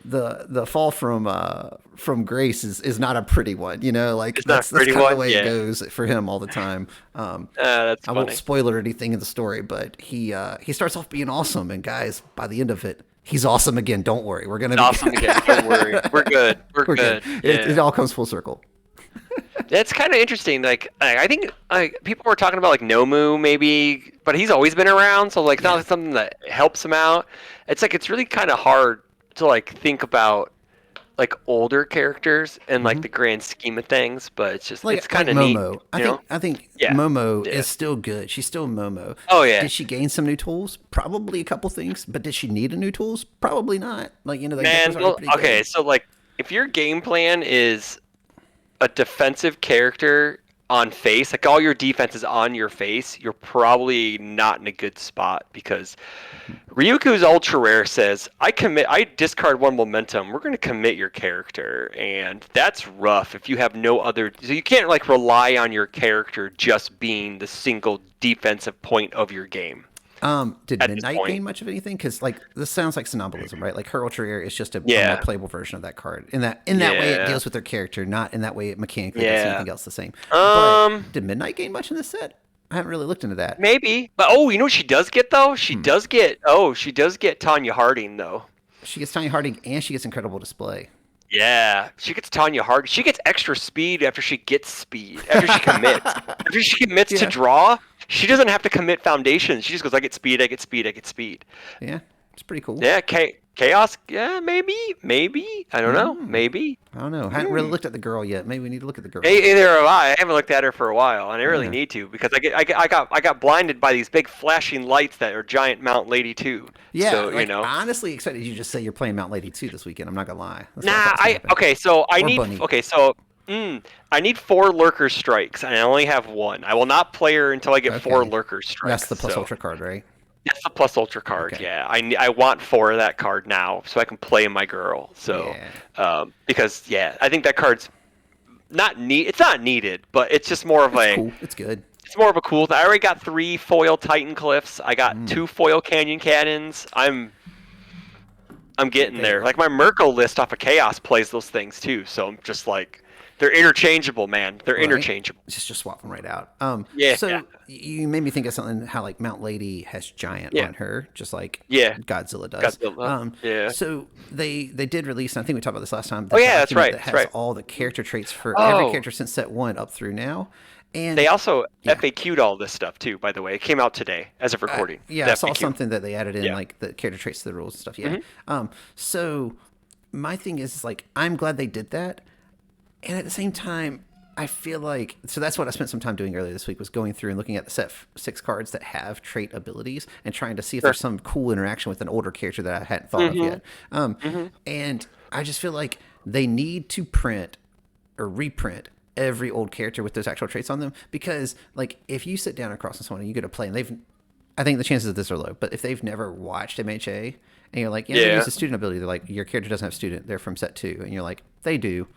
the fall from grace is not a pretty one. Like It's not a that's pretty kind of the one. way it Yeah. goes for him all the time. That's I won't funny. spoil or anything in the story, but he starts off being awesome, and guys, by the end of it, he's awesome again. Don't worry, we're gonna be Awesome again. Don't worry. We're good. We're we're good. good. It Yeah. all comes full circle. That's kind of interesting. Like, I think people were talking about like Nomu maybe, but he's always been around, so like Yeah. not something that helps him out. It's like it's really kind of hard to like think about like older characters in like the grand scheme of things, but it's Like kind of neat, Momo. I you think know? I think Yeah. Momo Yeah. is still good. She's still Momo. Oh yeah. Did she gain some new tools? Probably a couple things, but did she need a new tools? Probably not. Like the deck was Man, already well, pretty okay, good. so like if your game plan is a defensive character on face, like all your defense is on your face, you're probably not in a good spot because Ryuku's ultra rare says, I discard one momentum. We're going to commit your character, and that's rough if you have no other. So you can't like rely on your character just being the single defensive point of your game Did at this Midnight point. gain much of anything? Because like this sounds like somnambulism, right? Like her ultra air is just a more Yeah, playable version of that card. In that way, it yeah, deals with their character, not in that way it mechanically does yeah. anything else the same. But Um, did Midnight gain much in this set? I haven't really looked into that. maybe, but oh, you know what she does get though? She does get Tanya Harding though. She gets Tiny Harding and she gets incredible display. Yeah, she gets Tanya Hard. She gets extra speed after she gets speed. After she commits. After she commits to Yeah, draw, she doesn't have to commit foundation. She just goes, I get speed, I get speed, I get speed. yeah, it's pretty cool. Yeah, chaos. Yeah, maybe. I don't know. Maybe. I don't know. I hadn't really Hmm. looked at the girl yet. Maybe we need to look at the girl. Either have I. I haven't looked at her for a while, and I really Yeah. need to because I got blinded by these big flashing lights that are giant Mount Lady too. Yeah, So like honestly excited you just say you're playing Mount Lady 2 this weekend. I'm not gonna lie. That's what I Nah, thought was gonna happen. okay, so Or Bunny. I need 4 lurker strikes, and I only have one. I will not play her until I get 4 Okay. lurker strikes. That's the plus So ultra card, right? that's the plus ultra card. Okay. Yeah, I want 4 of that card now, so I can play my girl. So, Yeah. because yeah, I think that card's It's not needed, but it's just more of It's a. cool. It's good. It's more of a cool. I already got 3 foil Titan Cliffs. I got Mm. 2 foil Canyon Cannons. I'm getting there. There. Like my Merkle list off of Chaos plays those things too, so I'm just like, they're interchangeable, man. They're Right? interchangeable. Just swap them right out. Yeah, So yeah, you made me think of something how like Mount Lady has giant yeah, on her, just like yeah. Godzilla does. Godzilla. Yeah. So they did release, and I think we talked about this last time. The Oh yeah, that's document right. that That's has right. all the character traits for every Oh, character since set one up through now, and they also yeah. FAQ'd all this stuff too. By the way, it came out today as of recording. Yeah, The I saw FAQ. something that they added in, Yeah. like the character traits to the rules and stuff. Yeah. Hmm. So my thing is like, I'm glad they did that, and at the same time, I feel like so that's what I spent some time doing earlier this week was going through and looking at the six cards that have trait abilities and trying to see if Sure. there's some cool interaction with an older character that I hadn't thought of yet. And I just feel like they need to print or reprint every old character with those actual traits on them because like if you sit down across from someone and you get a play and they've I think the chances of this are low, but if they've never watched MHA and you're like, yeah, they Yeah. use a student ability, they're like, your character doesn't have student, they're from set two, and you're like, they do,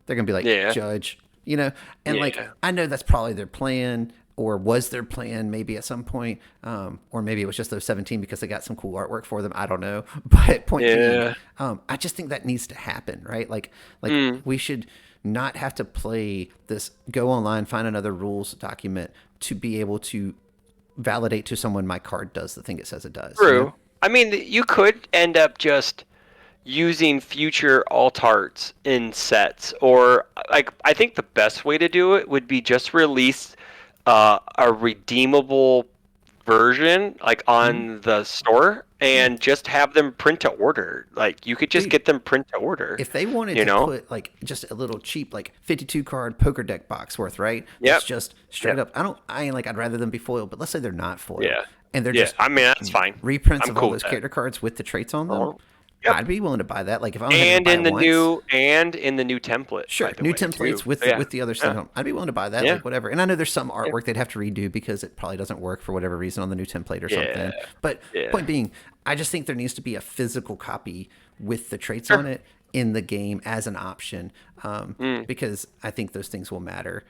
they're gonna be like, Yeah. judge, and like Yeah. I know that's probably their plan or was their plan maybe at some point, or maybe it was just those 17 because they got some cool artwork for them. I don't know, but point being, Yeah. I just think that needs to happen, right? Like Mm. we should not have to play this go online find another rules document to be able to validate to someone my card does the thing it says it does. True. I mean, you could end up just using future alt arts in sets, or like I think the best way to do it would be just release a redeemable version like on the store Yeah, and just have them print to order. Like you could just dude. get them print to order. If they wanted You to know? put like just a little cheap like 52 card poker deck box worth, right? That's Yep. just straight Yep. up. I ain't like I'd rather them be foiled, but let's say they're not foiled Yeah. and they're Yeah. just I mean, that's fine. reprints I'm of all cool with those that. character cards with the traits on them. Oh. Yep. I'd be willing to buy that. Like if I only had to buy it once, And in the new template, by sure, the new way, templates too. with So, yeah. the other Yeah. stuff. I'd be willing to buy that, Yeah. like whatever. And I know there's some Yeah. artwork they'd have to redo because it probably doesn't work for whatever reason on the new template or Yeah. something. But Yeah. point being, I just think there needs to be a physical copy with the traits on Sure. it in the game as an option, Mm. because I think those things will matter.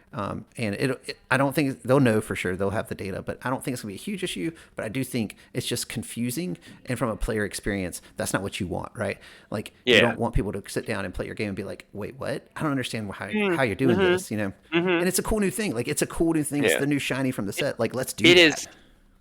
And I don't think they'll know for sure. They'll have the data, but I don't think it's gonna be a huge issue. But I do think it's just confusing, and from a player experience, that's not what you want, right? Like you Yeah. don't want people to sit down and play your game and be like, "Wait, what? I don't understand Mm. how you're doing Mhm. this," you know? Mhm. And it's a cool new thing. Like it's a cool new thing. It's Yeah. the new shiny from the set. Like let's do It that. is.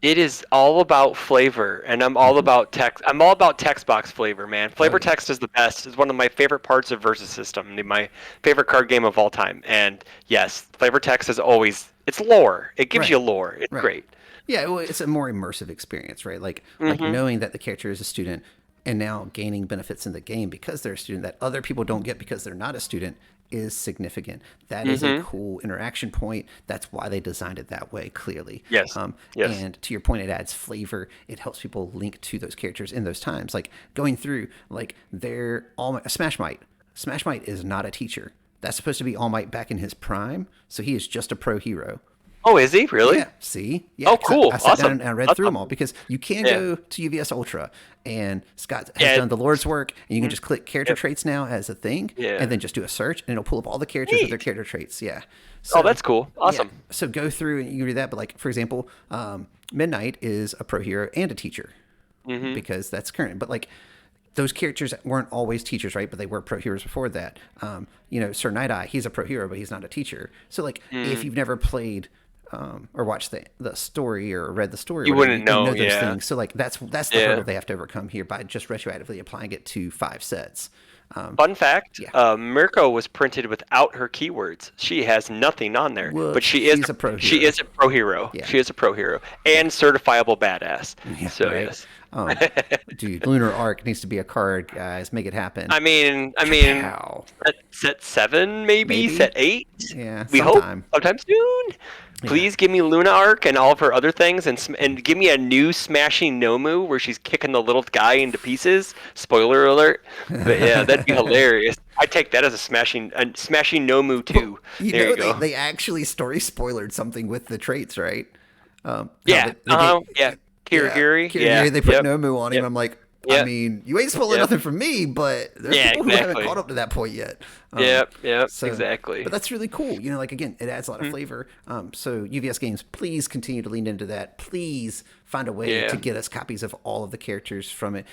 It is all about flavor, and I'm all about text. I'm all about text box flavor, man. Oh Flavor yeah, text is the best. It's one of my favorite parts of Versus System, my favorite card game of all time. And yes, flavor text is always it's lore. It gives right, you lore. It's right. great. Yeah, well, it's a more immersive experience, right? Like Hmm. knowing that the character is a student and now gaining benefits in the game because they're a student that other people don't get because they're not a student is significant. That is a Hmm. cool interaction point. That's why they designed it that way, clearly. Yes. Yes. And to your point, it adds flavor. It helps people link to those characters in those times. Like going through, like they're all Smash Might. Smash Might is not a teacher. That's supposed to be All Might back in his prime. So he is just a pro hero. Oh, is he really? Yeah, see? Yeah, Oh, 'cause cool. I sat down Awesome. and I read That's through them all awesome. because you can Yeah. go to UVS Ultra and Scott has Yeah. done the Lord's work and you can just click character Yep. traits now as a thing Yeah. and then just do a search and it'll pull up all the characters with their Neat. character traits. Yeah. Oh, So, that's cool. yeah. Awesome. So go through and you can do that. But like, for example, Midnight is a pro hero and a teacher Hmm. because that's current. But like, those characters weren't always teachers, right? But they were pro heroes before that. Sir Night Eye, he's a pro hero, but he's not a teacher. So like, if Mm. you've never played or watched the story or read the story, or You whatever, wouldn't you know. know those Yeah. things. So like, that's the Yeah. hurdle they have to overcome here by just retroactively applying it to 5 sets. Fun fact: Yeah. Mirko was printed without her keywords. She has nothing on there, Well, but she's a pro she hero. is a pro hero. Yeah. She is a pro hero and certifiable badass. Yeah, So right. yes. Um, dude, Lunar Arc needs to be a card, guys. Make it happen. I mean, Pow. set 7 maybe, Maybe. set 8. Yeah, We hope sometime. sometime soon. Please give me Luna Arc and all of her other things, and give me a new smashing Nomu where she's kicking the little guy into pieces. Spoiler alert! But yeah, that'd be hilarious. I take that as a smashing Nomu too. You There know, you go. they actually story spoilered something with the traits, right? How Yeah. Yeah. yeah, Kirigiri. Kirigiri, Yeah. they put Yep. Nomu on him. Yep. I'm like, I Yep. mean, you ain't spoiling Yep. nothing from me, but there's Yeah, people who haven't exactly. caught up to that point yet. Yep. So, Exactly. But that's really cool. You know, like again, it adds a lot Mm-hmm. of flavor. So UVS Games, please continue to lean into that. Please find a way Yeah. to get us copies of all of the characters from it.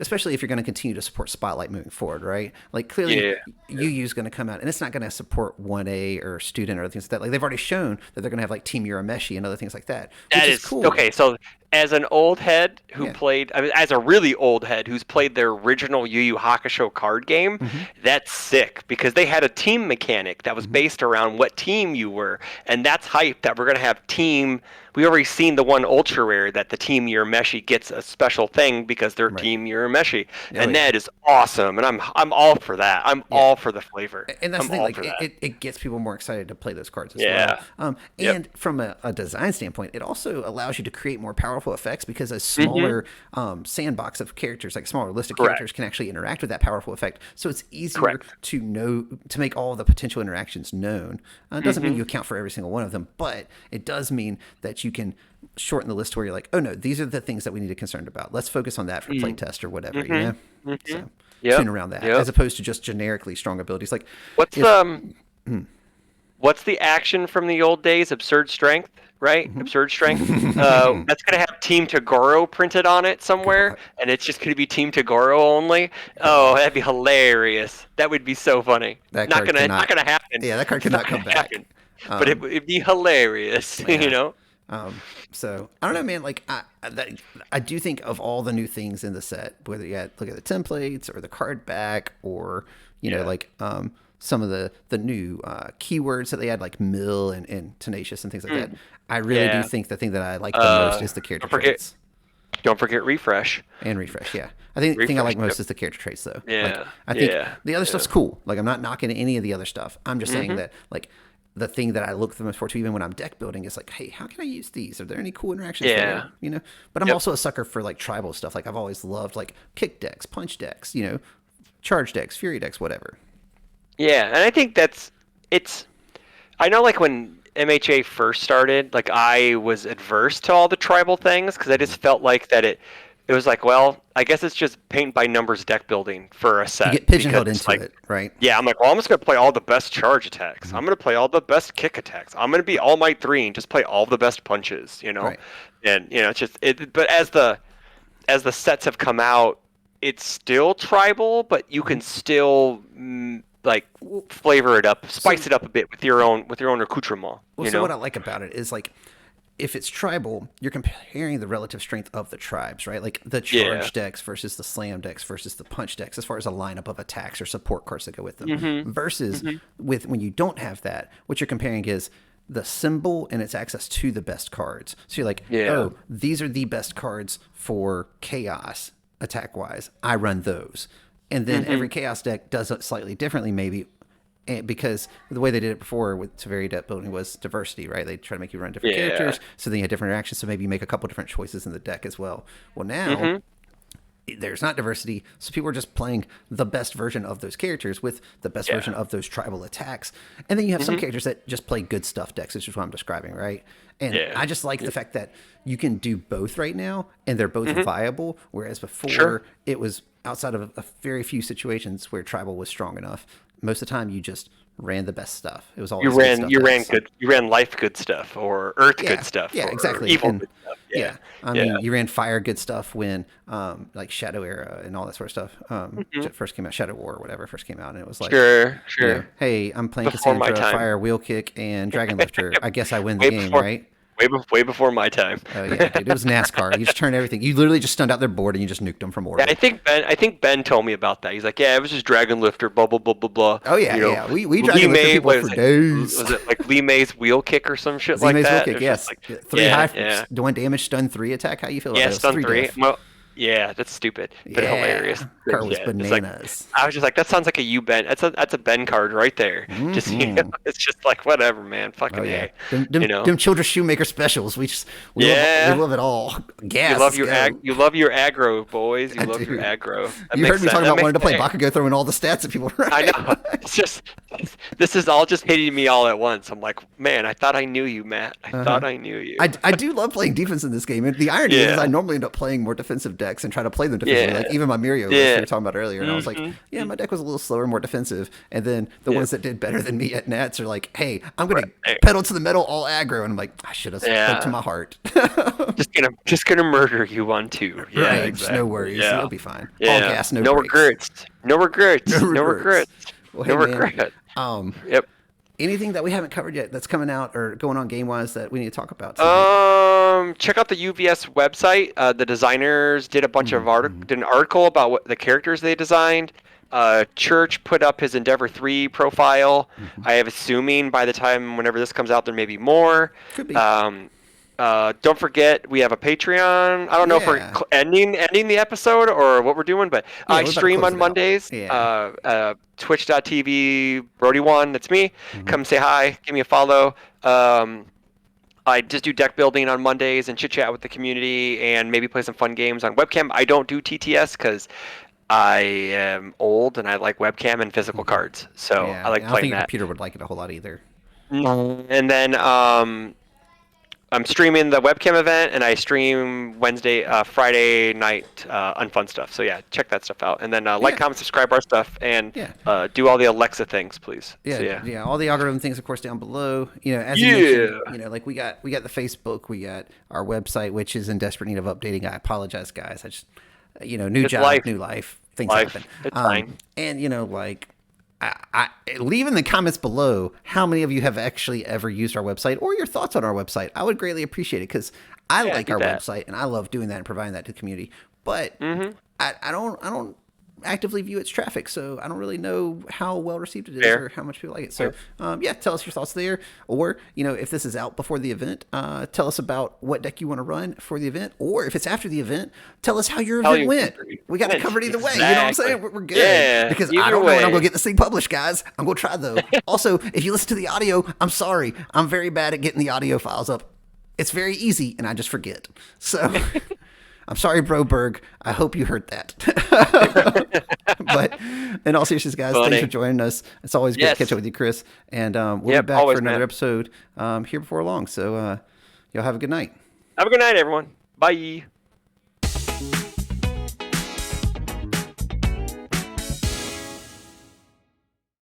Especially if you're going to continue to support Spotlight moving forward, right? Like clearly, Yeah. UU is going to come out, and it's not going to support 1A or student or other things like that. Like they've already shown that they're going to have like Team Urameshi and other things like that, which That is is cool. okay. So, as an old head who Yeah. played, I mean, as a really old head who's played their original Yu Yu Hakusho card game, Mm-hmm. that's sick because they had a team mechanic that was based around what team you were, and that's hype that we're gonna have team. We already seen the one ultra rare that the team Urameshi gets a special thing because they're Right. team Urameshi, Oh, and yeah. that is awesome. And I'm all for that. I'm all for the flavor. And that's I'm the thing, all like for that. it gets people more excited to play those cards as Yeah. well. Yep. And from a design standpoint, it also allows you to create more powerful effects because a Mm-hmm. smaller sandbox of characters, like a smaller list of Correct. characters, can actually interact with that powerful effect. So it's easier Correct. to know to make all the potential interactions known. It doesn't Mm-hmm. mean you account for every single one of them, but it does mean that you can shorten the list where you're like, oh no, these are the things that we need to be concerned about. Let's focus on that for playtest or whatever. You know, so Yep. tune around that Yep. as opposed to just generically strong abilities. Like What's if- what's the action from the old days? Absurd strength, right? Mm-hmm. Absurd strength. That's gonna have Team Tagoro printed on it somewhere, God. and it's just gonna be Team Tagoro only. Oh, that'd be hilarious. That would be so funny. That Not card gonna cannot- not gonna happen. Yeah, that card It's cannot not come gonna back. happen. But it'd be hilarious, Yeah. you know. So I don't know, man. Like I do think of all the new things in the set, whether you look at the templates or the card back, or you know, Yeah. like some of the new keywords that they add, like mill and tenacious and things like that. I really Yeah. do think the thing that I like the most is the character forget- traits. don't forget refresh. And refresh, yeah. I think the thing I like most is the character traits, though. Like, Yeah, I think yeah, the other yeah. stuff's cool. Like, I'm not knocking any of the other stuff. I'm just saying that, like, the thing that I look the most forward to, even when I'm deck building, is like, hey, how can I use these? Are there any cool interactions Yeah. there? You know. But I'm Yep. also a sucker for like tribal stuff. Like, I've always loved like kick decks, punch decks, charge decks, fury decks, whatever. Yeah, and I think it's. I know, like when MHA first started, like I was adverse to all the tribal things because I just felt like that it was like, well, I guess it's just paint by numbers deck building for a set. You get pigeonholed because, into like, it, right? Yeah, I'm like, well, I'm just gonna play all the best charge attacks. I'm gonna play all the best kick attacks. I'm gonna be all might 3 and just play all the best punches, Right. And it's just it. But as the sets have come out, it's still tribal, but you can still like flavor it up, spice it up a bit with your own accoutrement. Well, so what I like about it is like, if it's tribal, you're comparing the relative strength of the tribes, right? Like the charge decks versus the slam decks versus the punch decks, as far as a lineup of attacks or support cards that go with them. Versus with when you don't have that, what you're comparing is the symbol and its access to the best cards. So you're like, oh, these are the best cards for chaos attack wise. I run those. And then every chaos deck does it slightly differently, maybe, because the way they did it before with Severity deck building was diversity, right? They try to make you run different characters, so then you had different interactions, so maybe you make a couple different choices in the deck as well. Well, now there's not diversity, so people are just playing the best version of those characters with the best version of those tribal attacks. And then you have some characters that just play good stuff decks, which is what I'm describing, right? And I just like the fact that you can do both right now, and they're both viable, whereas before it was outside of a very few situations where tribal was strong enough. Most of the time, you just ran the best stuff. It was always you ran life good stuff or earth good stuff. Yeah, or exactly. Evil And, good stuff. I mean, you ran fire good stuff when like Shadow Era and all that sort of stuff first came out. Shadow War or whatever first came out, and it was like, hey, I'm playing Before my Cassandra, time. Fire, Wheel Kick, and Dragon Lifter. I guess I win the game, right? Way before my time. Oh yeah, dude, it was NASCAR. You just turned everything. You literally just stunned out their board and you just nuked them from orbit. Yeah, I think Ben told me about that. He's like, yeah, it was just Dragon Lifter, blah blah blah blah blah. Oh yeah, yeah. We Dragon Lifter people for days. Was it like Lee May's wheel kick or some shit Lee like May's that? Wheel Kick, yes. Like, 3 high, 1 damage, stun 3 attack. How you feel about yeah, it? stun 3. Diff. Well, yeah, that's stupid, but hilarious. Card was Yeah, bananas. I was just like, that sounds like a you Ben. That's a Ben card right there. Just it's just like whatever, man. Fucking yeah. A. Them Children's Shoemaker specials. We love it all. Gas. You love your aggro, boys. You love your aggro. You heard me talking about wanting to play Bakugo, throwing all the stats at people. Right? I know. It's just this is all just hitting me all at once. I'm like, man, I thought I knew you, Matt. I thought I knew you. I do love playing defense in this game. And the irony is I normally end up playing more defensive decks and try to play them defensively. Like even my Mirio list we were talking about earlier. And I was like, yeah, my deck was a little slower, more defensive. And then the ones that did better than me at Nats are like, hey, I'm going to pedal to the metal all aggro. And I'm like, I should have spoke to my heart. just gonna murder you on 2. Yeah, right. exactly. No worries. Yeah. You'll be fine. Yeah. All gas, no brakes. regrets. No regrets. No regrets. Well, No hey, man, regrets. Yep. Anything that we haven't covered yet that's coming out or going on game-wise that we need to talk about tonight? Check out the UVS website. The designers did a bunch of did an article about what the characters they designed. Church put up his Endeavor 3 profile. I am assuming by the time whenever this comes out, there may be more. Could be. Don't forget we have a Patreon. I don't know if we're ending the episode or what we're doing, but I stream on Mondays. Twitch.tv Brody1, that's me. Come say hi, give me a follow. I just do deck building on Mondays and chit chat with the community and maybe play some fun games on webcam. I don't do TTS because I am old and I like webcam and physical cards. So I like playing that. I don't think your computer would like it a whole lot either. And then I'm streaming the webcam event, and I stream Friday night unfun stuff. So yeah, check that stuff out, and then like, comment, subscribe our stuff, and do all the Alexa things, please. Yeah, so, all the algorithm things, of course, down below. As you mentioned, like we got the Facebook, we got our website, which is in desperate need of updating. I apologize, guys. I just new job, life. New life, things happen. It's fine. And like. I leave in the comments below how many of you have actually ever used our website or your thoughts on our website. I would greatly appreciate it because I like our website and I love doing that and providing that to the community. But I don't actively view its traffic, so I don't really know how well received it is Fair. or how much people like it. So yeah, tell us your thoughts there, or if this is out before the event, tell us about what deck you want to run for the event, or if it's after the event, tell us how your event went. We got to cover it either way. You know what I'm saying? We're good. Yeah, because I don't know when I'm gonna get this thing published, guys. I'm gonna try though. Also, if you listen to the audio, I'm sorry. I'm very bad at getting the audio files up. It's very easy, and I just forget. So. I'm sorry, Broberg. I hope you heard that. But in all seriousness, guys, thanks for joining us. It's always good to catch up with you, Chris. And we'll be back for another episode here before long. So y'all have a good night. Have a good night, everyone. Bye.